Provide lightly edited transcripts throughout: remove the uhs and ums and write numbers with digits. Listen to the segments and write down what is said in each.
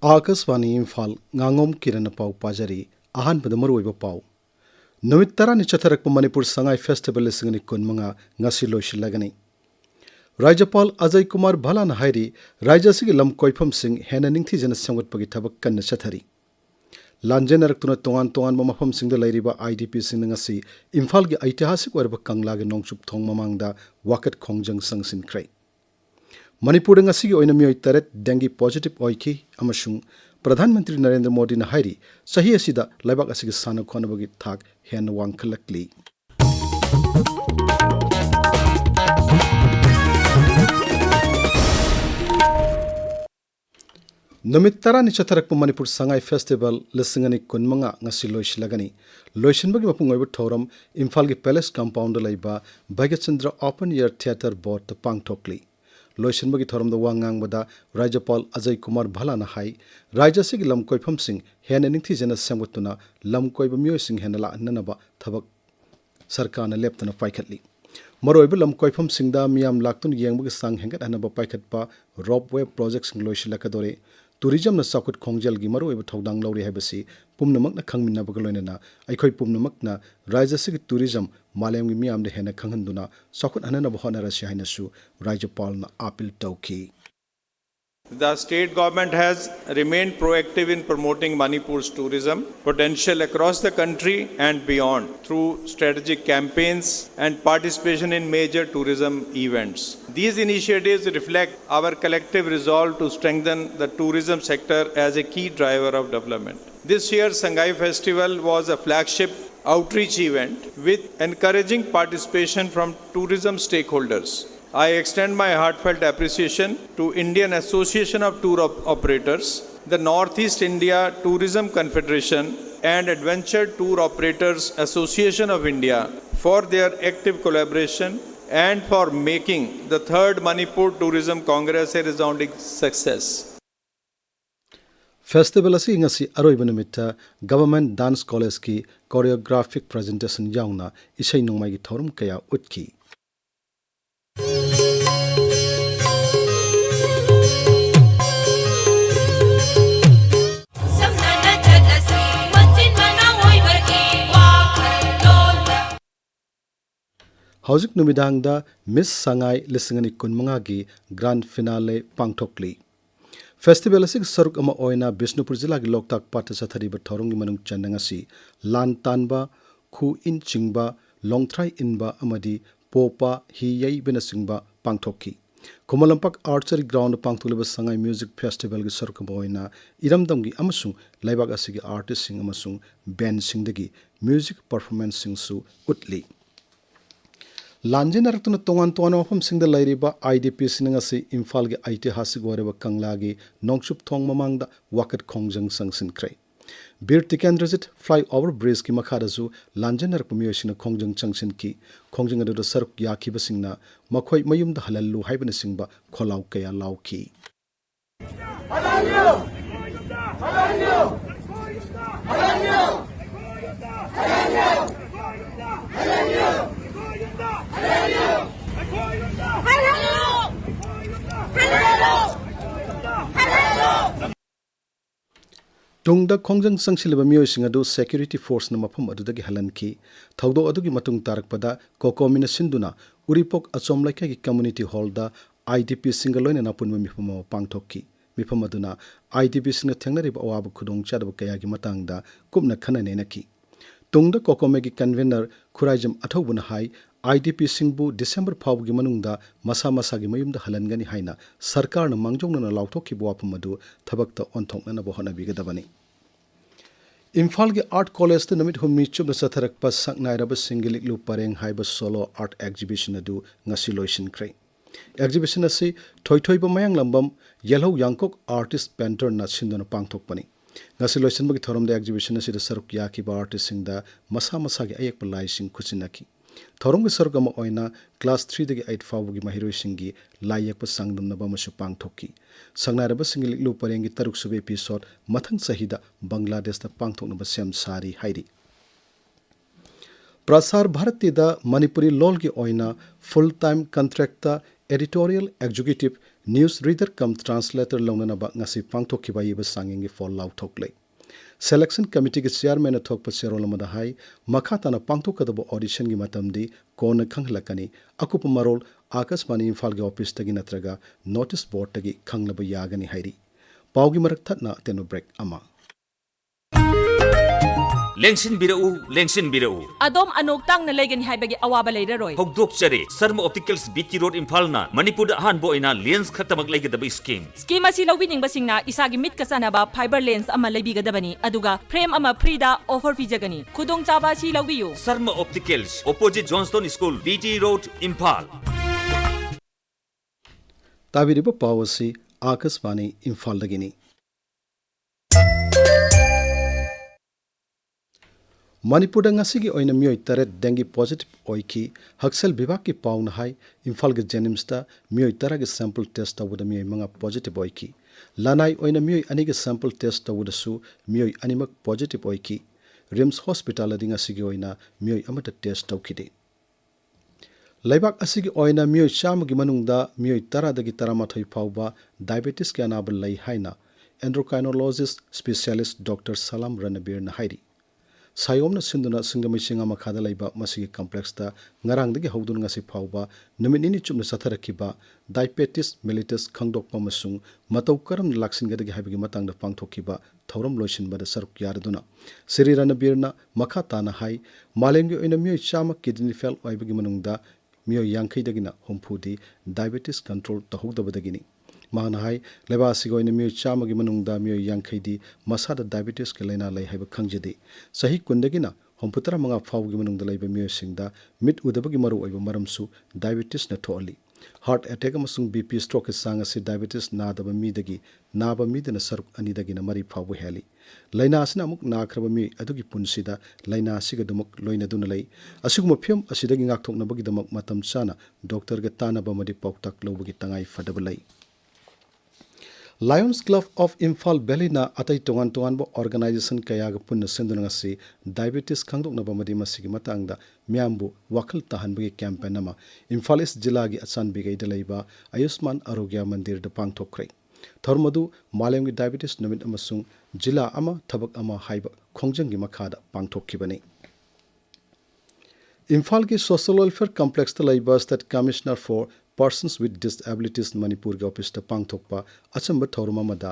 Akashvani Imphal Ngangom Kiran पाउ पाजरी आहान बदमर पाउ नुमित तरानी चथरक मणिपुर संगाई फेस्टिवल सिंगनी कुनमंगा ngasi लोइसिलगनी राज्यपाल अजय कुमार भलान हाइरी राज्यसिगी लम कोइफम सिंह हेना निंगथीजन सेमगटपगी थबक कन्न चथरी लांजेनरक्तुना तोंगान तोंगान मफम सिंह द लैरिबा आईडीपी सिंह ngasi इम्फाल गी ऐतिहासिक ओरब कंगलागे नोंगचुप थोंग ममांगदा वाकत खोंगजंग संगसिनख्रै Manipur ngasi gi oina mioi taret dengue positive oiki amasung प्रधानमंत्री नरेंद्र मोदी ने हाइरी सही असिदा लाइबाक असिगी सानो खोनबगी थाक हेन वांखलकली नुमित तरानी चथरक मणिपुर संगाई फेस्टिवल लिसिंगनी कुनमंगा ngasi लोइसिलगनी लोइसिनबगी मपुंग ओइब थौरम इम्फाल गी पैलेस कंपाउंड लाइबा गेटचंद्र ओपन एयर थिएटर बोर्ड पांगथोकली लोइसिनबगी थौरम द वांगांगबदा राज्यपाल अजय कुमार भलान हाई राज्यसिगी लम कोइफम सिंह हेन निंगथीजन सेमगतुना लम कोइब मियोय सिंह हेन लाननबा थबक सरकार ने लेप्तना पाइखतली मरोइब लम कोइफम सिंहदा मियाम लाक्तुन येंगबगी सांग हेंगत हनबा पाइखतपा रोप वे प्रोजेक्ट सिंह लोइसिलकदोरे टूरिज्म न साकुत खोंगजल गी मरोइब थौदांग लौरि हाइबसी पुमनमकना खंगमिनबग लोइनना अइखोइ पुमनमकना राज्यसिगी टूरिज्म मालेम गी मियाम दे हेन खंगहंदुना साकुत हननब होनरसि हाइनसु राज्यपालना appeal तौखी The state government has remained proactive in promoting Manipur's tourism potential across the country and beyond through strategic campaigns and participation in major tourism events. These initiatives reflect our collective resolve to strengthen the tourism sector as a key driver of development. This year's Sangai Festival was a flagship outreach event with encouraging participation from tourism stakeholders. I extend my heartfelt appreciation to Indian Association of Tour Operators, the Northeast India Tourism Confederation and Adventure Tour Operators Association of India for their active collaboration and for making the 3rd Manipur Tourism Congress a resounding success. Festival असी ngasi aroiba numita government dance college ki choreographic presentation yauna isai nongmai gi thorum kaya utki हौजिक नुमिदांगदा miss Sangai लिसिंगनी कुनमंगा की grand finale पांगथोकली festival असिग सरुक अमा ओइना बिष्णुपुर जिला की लोकताक पाट चथरीब थौरंगी मनुंग चंदंगसी लान तानबा खु इन चिंगबा लोंगथ्राई इनबा अमदी पोपा हि यैबना सिंगबा पांगथोकी कुमलंपक आर्चरी ग्राउंड पांगथोलिब संगाई म्यूजिक फेस्टिवल की सरुक अमा ओइना इरमदमगी अमसुंग लाइबाक असिगी आर्टिस्ट सिंग अमसुंग बैंड सिंगदगी म्यूजिक परफॉर्मेंस सिंगसु उतली लांजेन रक्तुन तोंगान तोंगान मफम सिंगद लैरिबा आईडीपी सिंगसी इम्फाल के ऐतिहासिक ओरेब कंगलागी नोंगचुप थोंग ममांगदा वाकत खोंगजंग संगसिनख्रै बीर टिकेंद्रजित फ्लाईओवर ब्रिज की मखादसु लांजेन रक्पु मियोसिन खोंगजंग चंगसिनकी खोंगजंग अदुदा सरुक याखिबसिंगना मखोय मयुमदा हलल्लु हाइबन सिंगबा खोलाव कया लावखी तुंगदा खोंगजंग संगसिलिबा मियोसिंग अदु सेक्यूरिटी फोर्स न मफम अदुदगी हलनखी थौदो अदुगी मतुंग तारकपदा कोकोमिना सिंदुना उरिपोक अचोमलाइका की कम्युनिटी हॉलदा आईडीपी सिंग लोइना नापुनबा मिफम पांगथोकी मिफम अदुना आईडीपी सिंग थेंगनरिबा अवाब खुदोंग चादबा कयागी मतंगदा कुमना खननेनकी तुंगदा कोकोमेगी कन्वेनर खुराइजम अथौबुना हाई आईडीपी सिंगबु डिसेंबर फावगी मनुंगदा मसा मसागी मयुमदा हलनगनी हाइना सरकार न मांगजोंगना लाउथोखिबा वाफम अदु थबकता ओंथोंगना होनाबिगदबनी इम्फाल के आर्ट कॉलेज नमित हुमनी चुब चथरकपा सकनाइरब सिंगिलिकलु परेंग हाइब सोलो आर्ट एग्जिबिशन अदु ngasi लोइसिनख्रै एग्जिबिशन असि थोइथोइब मयांग लंबम येलौ यांकोक आर्टिस्ट पेंटर न सिंदुना पांगथोकपनी ngasi लोइसिनबगी थोरमदा एग्जिबिशन असि सरुक याखिबा आर्टिस्ट सिंगदा मसा मसागी अयेक लाइसिंग खुचिनकी थोरमगी सरुक अमा ओइना क्लास 3 दगी 8 फावगी महिरोइसिंगी लाइयक सांगदमनबा मसु पांगथोकी संगनारब सिंगिलिकलु परेंगी तरुक सुबे एपिसोड मथंग सहिदा बांग्लादेश दा पांगथोकनब सेम सारी हाइरी प्रसार भारती दा मणिपुरी लोल की ओइना full time contract editorial executive news reader cum translator लौननबा ngasi pangthokkiba yiba sanging fall lauthokle selection committee ki chairman thokpa serol amada hai makha tana pangthokadaba audition gi matamdi kona khanglakani akupa marol akasmani imphal gi office tagi natraga notice board tagi khanglaba yagani hairi pawgi marak thatna teno break ama Lengsin birau. Adom anok tang na legan haibagi awaba leiraroi. Hogdok chare. Sarma Opticals BT Road Imphal na. Manipur da han boina lens khatamak legadaba scheme. Scheme asi lawbining basingna isagi mit kasanaba fiber lens ama leibigadabani. Aduga frame ama free da offer fijagani. Khudong chaba si lawbiyu. Sarma Opticals opposite Johnston School BT Road Imphal. tabiriba pawasi akasmani imphal dagini Manipur ngasigi oina mioi taret dengue positive oiki haksel bibak ki pauna hai Imphal ge Jennings mioi tara ge sample test tawuda mioi manga positive oiki lanai oina mioi ani ge sample test tawuda su mioi animak positive oiki Rims Hospital adinga sigi oina mioi amata test tawkide Laibak asigi oina mioi cham gi manungda mioi tara dagi taramathoi phauba diabetes ke anabal lai haina endocrinologist specialist Dr. Salam Ranabir na hairi Sayomna sinduna singamai singa makhada laiba masigi complex ta ngarang dagi haudun ngasi phauba numinini chumna satharakiba diabetes mellitus khangdokpa masung matau karam laksin gadagi habigi matang da pangthokiba thoram loisin bada saruk yaraduna Sri Ranabirna makha tana hai malengi oina mioi chama kidney fail oibagi manungda mioi yankhai dagina homphudi diabetes control tahugdabadagini Mahana hai leba sigoina mioi chama gi manungda mioi yankhai di masada diabetes ke laina lai haiba khangjadi sahi kundagina homputara manga phau gi manungda laiba mioi singda mit udabagi maru oiba maramsu diabetes na tholi heart attack amasung bp stroke sanga si diabetes nadaba midagi naba midana saruk ani dagina mari phau heli laina asina amuk nakraba mi adugi punsida laina asiga dumuk loina duna lai asiguma phiam asidagi ngak thokna bagi damak matam chana doctor ga tanaba madi poktak lobagi tangai fadabalai Lions Club of Imphal Valley na atai tongan bo organization kaya ga punna senduna si diabetes khangdok na bamadi masigi matangda miambu wakal tahan bagi campaign nama Imphal East jila gi asan bigai dalaiba Ayushman Arogya Mandir da pangthokrai Thormadu Malem gi diabetes namit amasung jila ama thabak ama haiba khongjang gi makhada pangthokkibani Imphal ki Social Welfare Complex ta laiba State Commissioner for Persons with Disabilities Manipur gi office ta pangthokpa achamba thoruma mada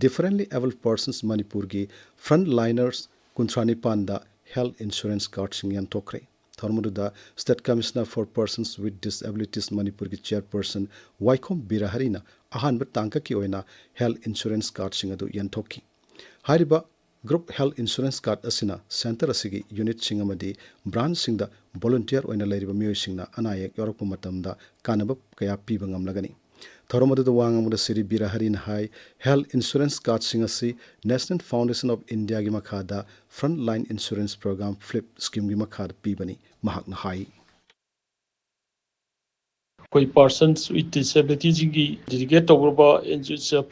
differently abled persons Manipur gi frontliners kuntrani panda health insurance card singyan tokre thormudu da State Commissioner for Persons with Disabilities Manipur gi chairperson Waikhom Biraharina ahan ba tangka ki oina health insurance card singadu yanthokki hariba Group Health Insurance Card asina center asigi unit singamadi branch singda volunteer oina lairiba mioi singna anayek yorokpa matamda kanaba kaya piba ngamlagani thoromadu da wangamuda Sri Biraharin hai health insurance card singasi National Foundation of India gi makhada frontline insurance program flip scheme gi makhada pibani mahakna hai koi persons with disabilities gi dedicate tawba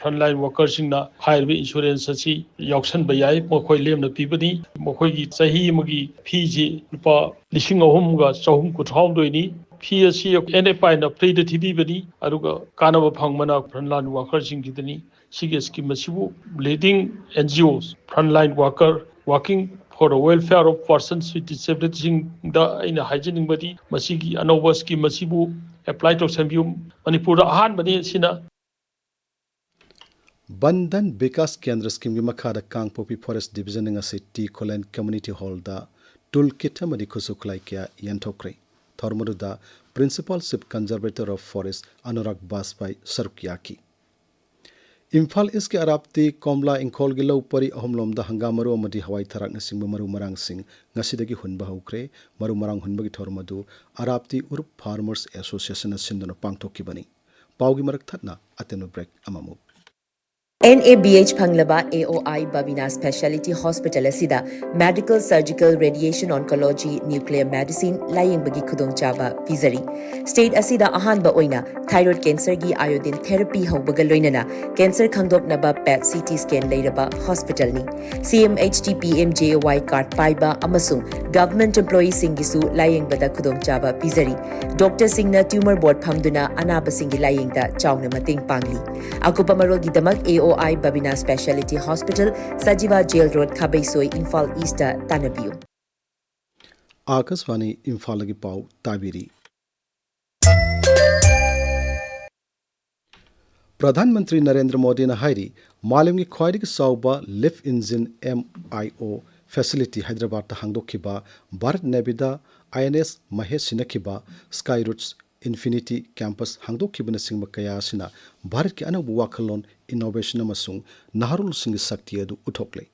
frontline workers na hire insurance asi yauksan bayai mokoi lemna pibani mokoi gi sahi magi fee ji lupa lising ahum ga chahum ku thawm doini fee asi NFI na free de tv bani aruga kanaba phangmana frontline workers gi dani sige scheme asibu leading NGOs frontline working for the welfare of persons with disabilities da ina hygienic body masigi anoba scheme asibu apply to Sambu Manipur ahan bani sina Bandhan Vikas Kendra scheme gi makhada Kangpopi Forest Division nga City Kolen Community Hall da toolkit amadi khusuklai kya yanthokre thormudu da Principal Chief Conservator of Forest Anurag Baspai Sarukyaki Imphal is ke arapti Komla Ingkhol gi lau pari ahomlom da hangamaru amadi hawai tharak na sing maru marang sing ngasidagi hunba haukre maru marang hunbagi thormadu arapti Urup Farmers Association na sinduna pangthokki bani pawgi marak thatna atenu break amamu NABH Phanglaba AOI Babina Specialty Hospital asida Medical Surgical Radiation Oncology Nuclear Medicine laying bagi khudong chaba pizari state asida ahanba oina thyroid cancer gi iodine therapy haubaga loinana cancer khangdop naba PET CT scan leiraba hospital ni CMHT PMJY card paiba amasung government employees singisu laying bada khudong chaba pizari doctor singna tumor board phamduna anaba singi laying da chawna mating pangli akupa marol gi damak AOI Babina Specialty Hospital Sajiva Jail Road Khabaisoi Imphal East Tanabiu Akashvani Imphal की पाव ताबिरी प्रधानमंत्री नरेंद्र मोदी ने हाइरी मालम की ख्वाइद की साउबा lift engine MIO facility Hyderabad हांगदोखिबा भारत नेविदा INS Mahesh सिनखिबा स्काई रूट्स इन्फिनिटी कैंपस हांगदोखिबन सिंह कया सिना भारत की अनब वाखलोन इनोवेशन अमसुंग नहरुल सिंह शक्ति अदु उठोकले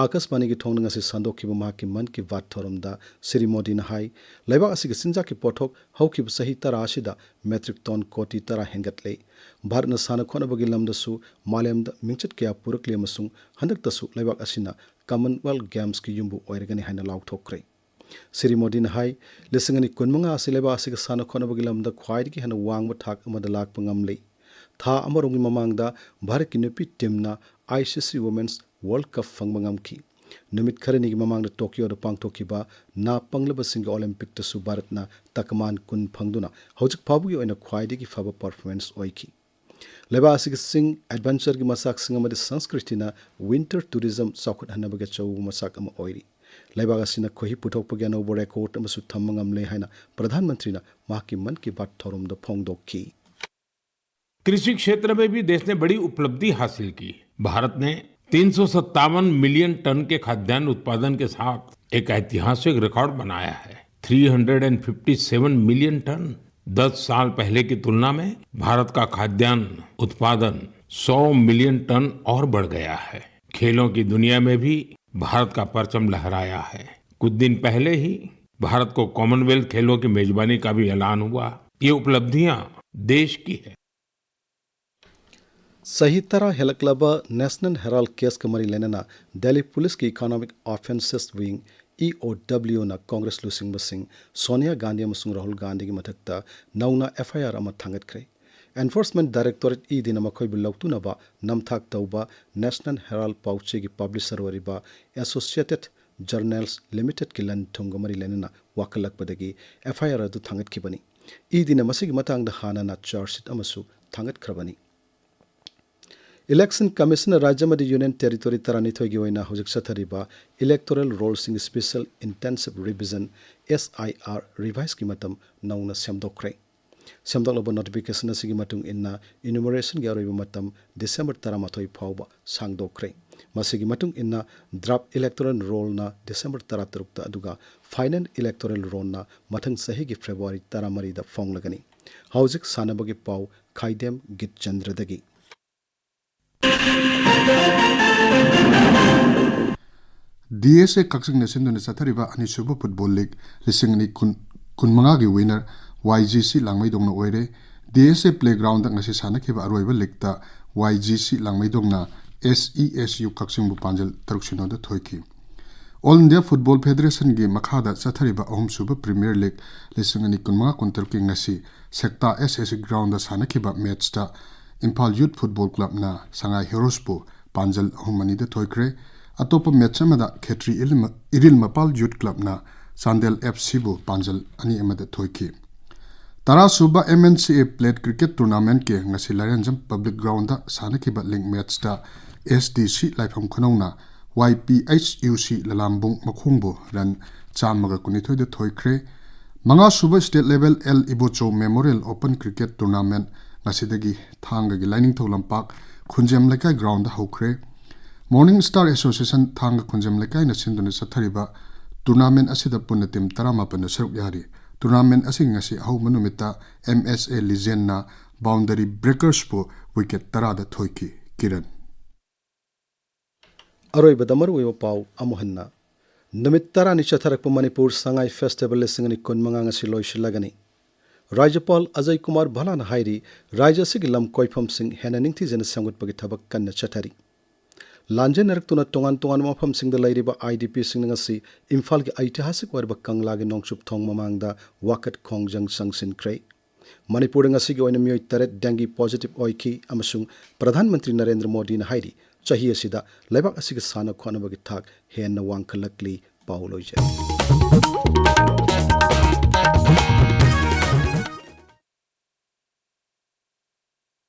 आकाशवाणी की थोंग से संदोखिब की मन की बात थोरमदा श्री मोदी ने हाई लेबा असि सिंजा की पोथोक हौखिब सही तरा असिदा मेट्रिक टन कोटी तरा हेंगतले भारत न साना खोनबगी लमदसु मालेमदा मिंचत कया पुरकले अमसुंग हंदकतसु लेबा असिना कॉमनवेल्थ गेम्स की युम्बु ओइरगनि हाइना लाउथोक्रे श्री मोदी ने हाई लिसंगनि कुनमंगा असि लेबा असि साना खोनबगी लमदा ख्वाइदगी हन वांगब थाक अमदा लाकप ngamle था अमरोंगी ममांगदा भारत की नुपी टीमना ICC वुमेन्स वर्ल्ड कप फंगबा ngamki नुमित खरनी की ममांगदा टोक्यो द पांगथोखिबा ना पंगलब सिंग ओलंपिक तसु भारतना तकमान कुन फंगदुना हौजिक फाबुगी ओइना ख्वाइदगी फबा परफॉर्मेंस ओइकी लेबा असि सिंग एडवेंचर की मसाक सिंग अमदि संस्कृतिना विंटर टूरिज्म चौखट हनबगे चौ मसाक अम ओइरी लेबा असिना खोहि पुथोकपगे अनौबो रेकॉर्ड अमसु थम्मंगमले हाइना प्रधानमंत्रीना माकी मन की बात थोरमद फोंगदोखी कृषि क्षेत्र में भी देश ने बड़ी उपलब्धि हासिल की। भारत ने 357 मिलियन टन के खाद्यान्न उत्पादन के साथ एक ऐतिहासिक रिकॉर्ड बनाया है। 357 मिलियन टन 10 साल पहले की तुलना में भारत का खाद्यान्न उत्पादन 100 मिलियन टन और बढ़ गया है। खेलों की दुनिया में भी भारत का परचम लहराया है। कुछ दिन पहले ही भारत को कॉमनवेल्थ खेलों की मेजबानी का भी ऐलान हुआ। ये उपलब्धियां देश की है। सही तरह हेलक्लब नेशनल हेराल्ड केस के मरी लेना दिल्ली पुलिस की इकोनॉमिक ऑफेंसेस विंग EOW ना कांग्रेस लुसिंग बसिंग सोनिया गांधी अमसुंग राहुल गांधी की मथकता नौना FIR अमा थांगतख्रे एनफोर्समेंट डायरेक्टोरेट दिन मखोई बिलौतुनबा नमथाक तौबा नेशनल हेराल्ड पाउचे की पब्लिशर वरिबा एसोसिएटेड जर्नल्स लिमिटेड की लन थुंग मरी लेना वाकलकपदगी FIR अदु थांगतखिबनी दिन मसिगी मतंगदा हानाना चार्जशीट अमसु थांगतख्रबनी इलेक्शन कमिश्नर राज्य में यूनियन टेरिटोरी तरानीथोई की ओइना हुजिक सथरिबा इलेक्टोरल रोल्सिंग special intensive revision SIR revise की मतम नौना सेमदोक्रे सेमदोक्लब नोटिफिकेशन असिगी मतुंग इन्ना इनुमरेशन की अरोइबा मतम डिसेंबर 13 फाउबा सांगदोक्रे मसिगी मतुंग इन्ना ड्राफ्ट इलेक्टोरल रोल ना डिसेंबर 13 अदुगा फाइनल इलेक्टोरल रोल ना मथंग सही की फेब्रुआरी 13 दा फोंगलगनी हौजिक सानबगी पाउ खाइदेम गीतचंद्रदगी DSA कक्सिंग नेशन सथरिबा अनिसुब फुटबॉल लीग लिसिंगनी कुनमंगा की विनर YGC लांगमैदोंगना ओइरे DSA प्लेग्राउंड ngasi सानखिबा अरोइबा लीगता YGC लांगमैदोंगना SESU कक्सिंग बुपांजल तरुक्षिनो द थोइकी ऑल इंडिया फुटबॉल फेडरेशन की मखादा सथरिबा अहुमसुब प्रीमियर लीग लिसिंगनी कुनमंगा कुंतरकी ngasi सेक्टा SS ग्राउंड सानखिबा मैचता इम्फाल यूथ फुटबॉल क्लब ना संगाई हीरोज को पांजल अहुमनी द थोइक्रे अतोप मैच में खेत्री इरिल मपाल यूथ क्लब ना सांडेल FC बो पांजल अनि अमद थोइकी तरा सुबा MNCA प्लेट क्रिकेट टूर्नामेंट के ngasi लारेंजम पब्लिक ग्राउंड दा सानखिबा लिंक मैच ता SDC लाइफम खनौना YPHUC ललामबुंग मखोंबो रन चामगा कुनिथोय द थोइक्रे मंगा सुबा state level L Ibocho memorial open cricket tournament ngasi thang gi lining tholam pak khunjem lekai ground hokre morning star association thang khunjem lekai na sinduni sathariba tournament asida punna tim 18 na saruk yari tournament asing ngasi hau manumita MSA legend na boundary breakers po wicket tarada thoiki kiran aroi badamar we pau amohanna numit tarani chatharak manipur sangai festival lesingani konmanga ngasi loisilagani राज्यपाल अजय कुमार भलाना हाइरी राज्य असिगी lump कोइफमसिंग हेना निंगथीजना संगुटपगी थबक कन्ना चथरी लांजेनरक्तुना तोंगान तोंगान मफमसिंगदा लैरिबा IDP सिंगसी इम्फाल के ऐतिहासिक ओइरबा कंगलागे नोंगचुप थोंग ममांगदा वाकट खोंगजंग संगसिनख्रे Manipur ngasiगी oina mioi taret dengue positive oiki amasung प्रधानमंत्री Narendra Modi na hairi chahi asida lebak asiga sana khonabagi thak henna wangkhalakli pauloi